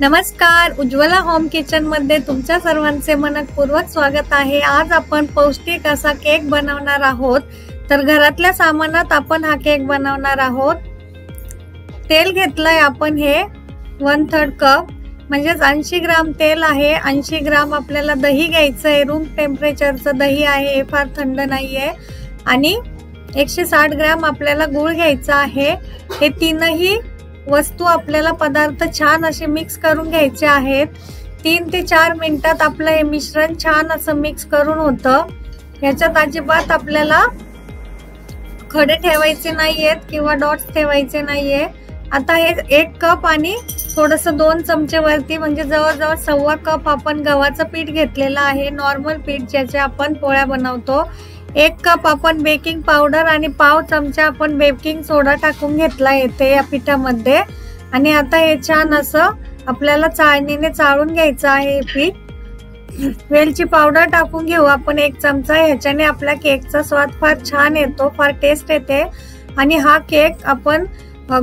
नमस्कार, Ujjwala home kitchen मध्ये तुमच्या सर्वांचे मनपूर्वक स्वागत आहे। आज आपण पौष्टिक असा केक बनवणार आहोत। तर घरातल्या सामानात आपण हा केक बनवणार आहोत। तेल घेतलंय आपण हे 1/3 कप म्हणजे 80 ग्राम तेल आहे। 80 ग्राम आपल्याला दही घ्यायचं आहे। रूम टेम्परेचरचं दही आहे, हे फार थंड नाहीये। आणि 160 ग्राम आपल्याला गूळ घ्यायचा आहे। हे तीनही वस्तू आपल्याला पदार्थ छान असे मिक्स करून घ्यायचे आहेत। 3 ते 4 मिनिटात आपलं हे मिश्रण छान असं मिक्स करून होतं। याच्यात अजिबात आपल्याला खडे ठेवायचे नाहीयेत किंवा डॉट्स ठेवायचे नाहीये। आता हे 1 कप आणि थोडंसं 2 चमचे वरती म्हणजे जवळजवळ 1.25 कप आपण गव्हाचं पीठ घेतलेलं आहे। नॉर्मल पीठ ज्याचे आपण पोळ्या बनवतो। 1 कप आपण बेकिंग पावडर आणि पाव चमचा आपण बेकिंग सोडा टाकून घेतला येते या पिठामध्ये। आणि आता हे छान असं आपल्याला चाळणीने चाळून घ्यायचं आहे हे पीठ। वेलची पावडर टाकून घेऊ आपण 1 चमचा। ह्याच्याने आपल्या केकचा स्वाद फार छान येतो, फार टेस्ट येते। आणि हा केक आपण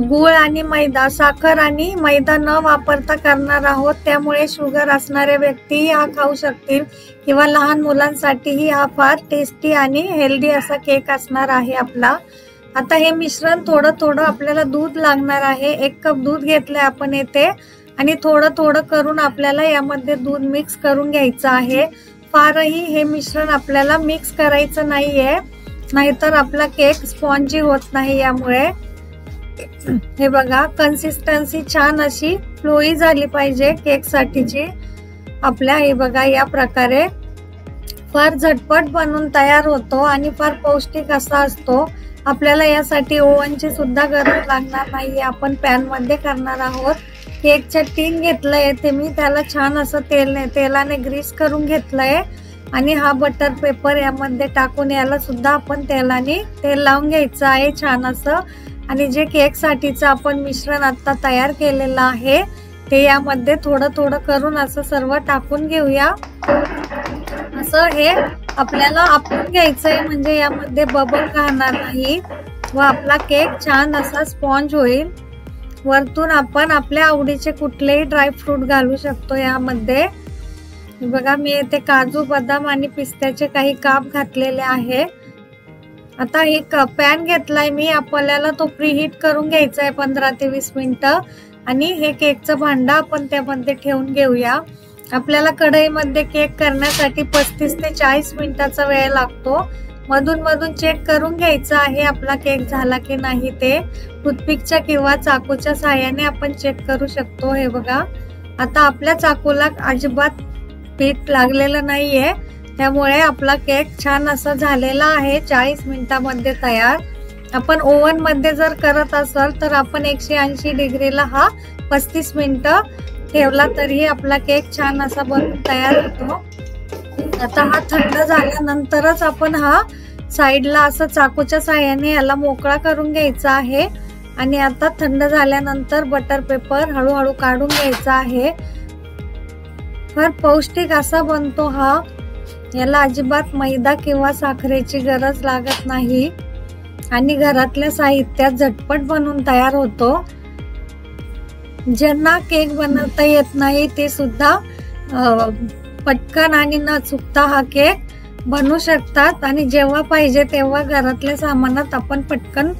गूळ आणि मैदा, साखर आणि मैदा न वापरता करणार आहोत। त्यामुळे शुगर असणारे व्यक्ती हा खाऊ शकतील किंवा लहान मुलांसाठीही हा फार टेस्टी आणि हेल्दी असा केक असणार आहे आपला। आता हे मिश्रण थोडं थोडं आपल्याला दूध लागणार आहे। 1 कप दूध घेतलंय आपण येथे आणि थोडं थोडं करून आपल्याला यामध्ये दूध मिक्स करून घ्यायचं आहे। फारही हे मिश्रण आपल्याला मिक्स करायचं नाहीये, नाहीतर आपला केक स्पॉन्जी होत नाही। यामुळे हे बघा, कन्सिस्टन्सी छान अशी फ्लोई झाली पाहिजे केक साठीची आपल्या। हे बघा, या प्रकारे फार झटपट बनून तयार होतो आणि फार पौष्टिक असा असतो। आपल्याला यासाठी ओव्हनची सुद्धा गरज लागणार नाहीये, आपण पॅन मध्ये करणार आहोत। केकच्या टीन घेतलंय ते मी, त्याला छान असं तेलाने ग्रीस करून घेतलंय। आणि हा बटर पेपर यामध्ये टाकून याला सुद्धा आपण तेल लावून घ्यायचं आहे छान असं। आणि जे केक साठीचं आपण मिश्रण आता तयार केलेलं आहे ते यामध्ये थोडं थोडं करून असं सर्व टाकून घेऊया। असं हे आपल्याला आपण घ्यायचंय म्हणजे यामध्ये बबल राहणार नाही व आपला केक छान असा स्पॉन्ज होईल। वरतून आपण आपल्या आवडीचे कुठलेही ड्रायफ्रूट घालू शकतो यामध्ये। बघा, मी येथे काजू, बदाम आणि पिस्त्याचे काही काप घातलेले आहे। आता एक पॅन घेतलाय मी, आपल्याला तो प्रीहीट करून घ्यायचा आहे 15 ते 20 मिनिटं। आणि हे केकचं भांडं आपण त्यामध्ये ठेवून घेऊया। आपल्याला कढईमध्ये केक करण्यासाठी 35 ते 40 मिनिटाचा वेळ लागतो। मधून मधून चेक करून घ्यायचं आहे आपला केक झाला की नाही ते। टूथपिकच्या किंवा चाकूच्या सहाय्याने आपण चेक करू शकतो। हे बघा, आता आपल्या चाकूला अजिबात पीठ लागलेलं नाहीये, त्यामुळे आपला केक छान असा झालेला आहे 40 मिनिटांमध्ये तयार। आपण ओव्हन मध्ये जर करत असाल तर आपण 180 डिग्रीला हा 35 मिनिटं ठेवला तरी आपला केक छान असा बनून तयार होतो। आता हा थंड झाल्यानंतरच आपण हा साईडला असं चाकूच्या साहाय्याने याला मोकळा करून घ्यायचा आहे। आणि आता थंड झाल्यानंतर बटर पेपर हळूहळू काढून घ्यायचा आहे। फार पौष्टिक असा बनतो हा। याला अजिबात मैदा किंवा साखरेची गरज लागत नाही आणि घरातल्या साहित्यात झटपट बनून तयार होतो। ज्यांना केक बनवता येत नाही ते सुद्धा पटकन आणि न चुकता हा केक बनवू शकतात। आणि जेव्हा पाहिजे तेव्हा घरातल्या सामानात आपण पटकन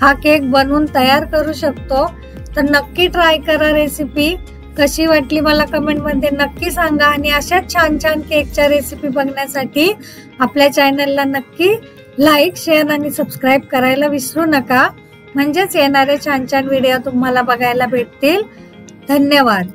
हा केक बनवून तयार करू शकतो। तर नक्की ट्राय करा रेसिपी। कशी वाटली मला कमेंट मध्ये नक्की सांगा। आणि अशाच छान छान केकच्या रेसिपी बघण्यासाठी आपल्या चॅनलला नक्की लाईक, शेअर आणि सबस्क्राईब करायला विसरू नका, म्हणजेच येणारे छान छान व्हिडिओ तुम्हाला बघायला भेटतील। धन्यवाद।